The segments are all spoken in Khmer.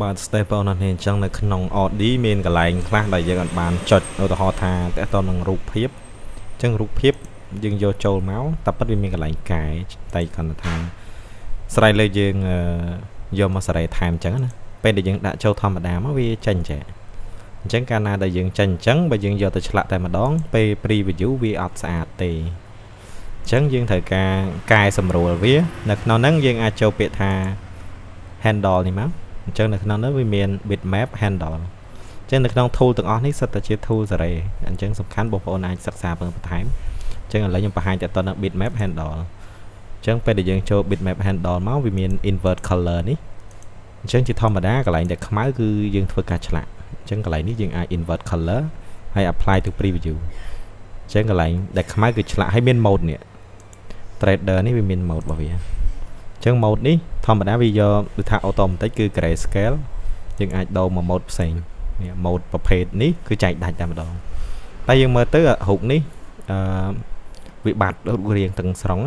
បាទ step ណានេះអញ្ចឹងនៅក្នុង Audi មានកន្លែងខ្លះដែលយើងអាចបានចុចឧទាហរណ៍ថាតើតើនឹងរូបភាពអញ្ចឹងរូបភាពយើងយកចូលមកតែប៉ិតវាមានកន្លែងកែតែគាត់ថាស្រ័យលើយើងយកមកសេរីថែមអញ្ចឹងណាពេលដែលយើងដាក់ចូលធម្មតាមកវាចេញចេះអញ្ចឹងកាលណាដែលយើងចេញអញ្ចឹងបើយើងយកទៅឆ្លាក់តែម្ដងពេល preview វាអត់ស្អាតទេអញ្ចឹងយើងត្រូវការកែសម្រួលវានៅក្នុងហ្នឹងយើងអាចចូលពាក្យថា handle នេះមកអញ្ចឹងនៅក្នុងនោះវាមាន bitmap handle អញ្ចឹងនៅក្នុង tool ទាំងអស់នេះសិតតែជា tool សេរីអញ្ចឹងសំខាន់បងប្អូនអាចសិក្សាបន្ថែមអញ្ចឹងឥឡូវខ្ញុំបង្ហាញតែតទៅ bitmap handle អញ្ចឹងពេលដែលយើងចូល bitmap handle មកវាមាន invert color នេះអញ្ចឹងជាធម្មតាកន្លែងដែលខ្មៅគឺយើងធ្វើការឆ្លាក់អញ្ចឹងកន្លែងនេះយើងអាច invert color ហើយ apply to preview អញ្ចឹងកន្លែងដែលខ្មៅគឺឆ្លាក់ហើយមាន mode នេះ trader នេះវាមាន mode របស់វាអញ្ចឹង mode នេះធម្មតាវាយកគឺថា automatic គឺ gray scale យើងអាចដូរមក mode ផ្សេងនេះ mode ប្រភេទនេះគឺចែកដាច់តែម្ដងតែយើងមើលទៅរូបនេះវាបាត់រូបរាងទាំងស្រុង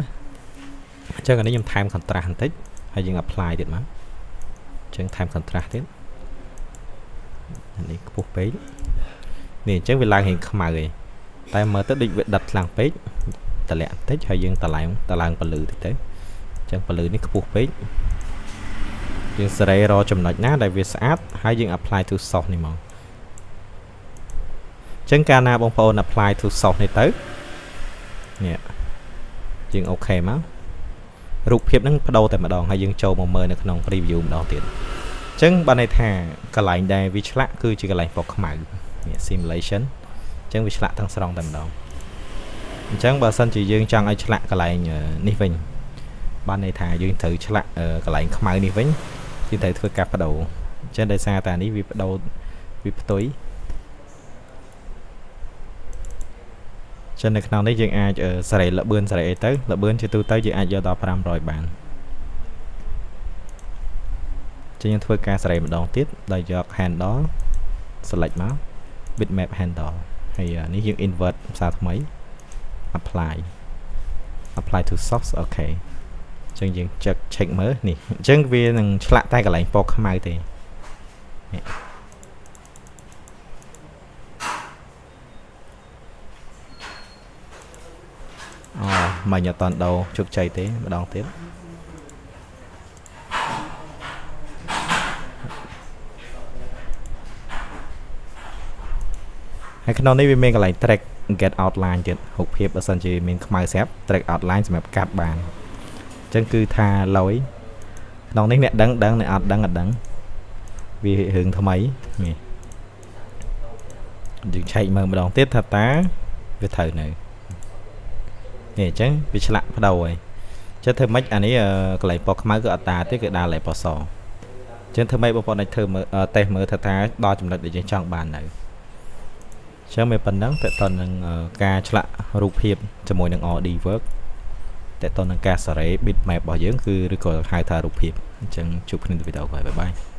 អញ្ចឹងអានេះខ្ញុំថែម contrast បន្តិចហើយយើង apply ទៀតមកអញ្ចឹងថែម contrast ទៀតអានេះខ្ពស់ពេកនេះអញ្ចឹងវាឡើងរៀងខ្មៅឯងតែមើលទៅដូចវាដិតខ្លាំងពេកតម្លាក់បន្តិចហើយយើងតឡើងពលឺតិចទៅអញ្ចឹងពលឺនេះខ្ពស់ពេកយើងសេរីរកចំណុចណាដែលវាស្អាតហើយយើង apply to source នេះមកអញ្ចឹងកាលណាបងប្អូន apply to source នេះទៅនេះយើងអូខេមករូបភាពហ្នឹងបដូរតែម្ដងហើយយើងចូលមកមើលនៅក្នុង preview ម្ដងទៀតអញ្ចឹងបានន័យថាកន្លែងដែលវាឆ្លាក់គឺជាកន្លែងពណ៌ខ្មៅនេះ simulation អញ្ចឹងវាឆ្លាក់ទាំងស្រុងតែម្ដងអញ្ចឹងបើសិនជាយើងចង់ឲ្យឆ្លាក់កន្លែងនេះវិញបានន័យថាយើងត្រូវឆ្លាក់កន្លែងខ្មៅនេះវិញយើងត្រូវធ្វើការបដូរអញ្ចឹងដោយសារតែនេះវាបដូរវាផ្ទុយចឹងនៅក្នុងនេះយើងអាចសេរីលបឿនសេរីអីទៅលបឿនជាទូទៅយើងអាចយកដល់500បានចឹងយើងធ្វើការសេរីម្ដងទៀតដោយយក handle select មក bitmap handle ហើយនេះយើង invert ភាសាថ្មី apply to source អូខេអញ្ចឹងយើង check មើលនេះអញ្ចឹងវានឹងឆ្លាក់តែកន្លែងពណ៌ខ្មៅទេនេះអូមិនអត់តន់ដោជោគជ័យទេម្ដងទៀតហើយក្នុងនេះវាមានកន្លែង track get outline ទៀតរូបភាពបើសិនជាមានខ្មៅស្រាប់ track outline សម្រាប់កាត់បានអញ្ចឹងគឺថាឡយក្នុងនេះអ្នកដឹងអ្នកអត់ដឹងវារឿងថ្មីនេះយើងឆែកមើលម្ដងទៀតថាតើវាត្រូវនៅនេះអញ្ចឹងវាឆ្លាក់បដូរហើយចឹងធ្វើម៉េចអានេះកន្លែងពណ៌ខ្មៅគឺអត់តាទេគឺដាក់លេខពណ៌សអញ្ចឹងធ្វើម៉េចបងប្អូនអាចធ្វើមើលតេស្តមើលថាដល់ចំណុចដែលយើងចង់បាននៅចឹងមានប៉ុណ្ណឹងតើតើនឹងការឆ្លាក់រូបភាពជាមួយនឹង Audi Work តើតើនឹងការសេរី bitmap របស់យើងគឺឬក៏ហៅថារូបភាពអញ្ចឹងជួបគ្នានៅវីដេអូក្រោយបាយបាយ